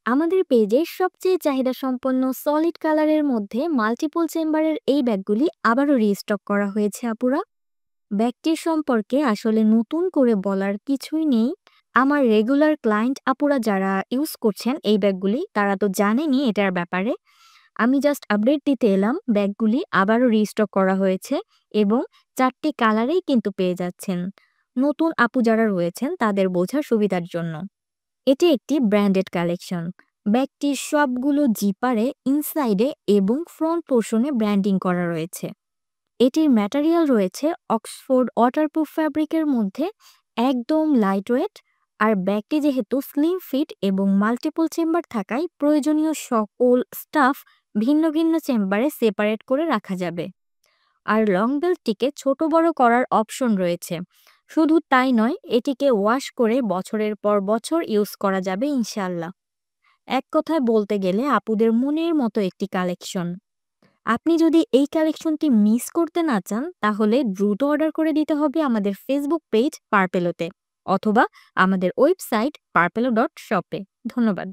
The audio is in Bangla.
আমাদের পেজে সবচেয়ে চাহিদা সম্পন্ন সলিড কালারের মধ্যে মাল্টিপল চেম্বারের এই ব্যাগগুলি আবারও রিস্টক করা হয়েছে আপুরা। ব্যাগটির সম্পর্কে আসলে নতুন করে বলার কিছুই নেই। আমার রেগুলার ক্লায়েন্ট আপুরা যারা ইউজ করছেন এই ব্যাগগুলি তারা তো জানেনই এটার ব্যাপারে। আমি জাস্ট আপডেট দিতে এলাম, ব্যাগগুলি আবারও রিস্টক করা হয়েছে এবং 4টি কালারেই কিন্তু পেয়ে যাচ্ছেন। নতুন আপু যারা রয়েছেন তাদের বোঝার সুবিধার জন্য। এটি একটি ব্র্যান্ডেড কালেকশন। ব্যাগটির সবগুলো জিপারে, ইনসাইডে এবং ফ্রন্ট পোর্শনে ব্র্যান্ডিং করা রয়েছে। এটির ম্যাটেরিয়াল রয়েছে অক্সফোর্ড ওয়াটারপ্রুফ ফ্যাব্রিকের মধ্যে, একদম লাইটওয়েট। আর ব্যাগটি যেহেতু স্লিম ফিট এবং মাল্টিপল চেম্বার থাকায় প্রয়োজনীয় সকল স্টাফ ভিন্ন ভিন্ন চেম্বারে সেপারেট করে রাখা যাবে। আর লং বেল্টটিকে ছোট বড় করার অপশন রয়েছে। শুধু তাই নয়, এটিকে ওয়াশ করে বছরের পর বছর ইউজ করা যাবে ইনশাল্লাহ। এক কথায় বলতে গেলে আপুদের মনের মতো একটি কালেকশন। আপনি যদি এই কালেকশনটি মিস করতে না চান তাহলে দ্রুত অর্ডার করে দিতে হবে আমাদের ফেসবুক পেজ পার্পেলোতে অথবা আমাদের ওয়েবসাইট parpelo.shop-এ। ধন্যবাদ।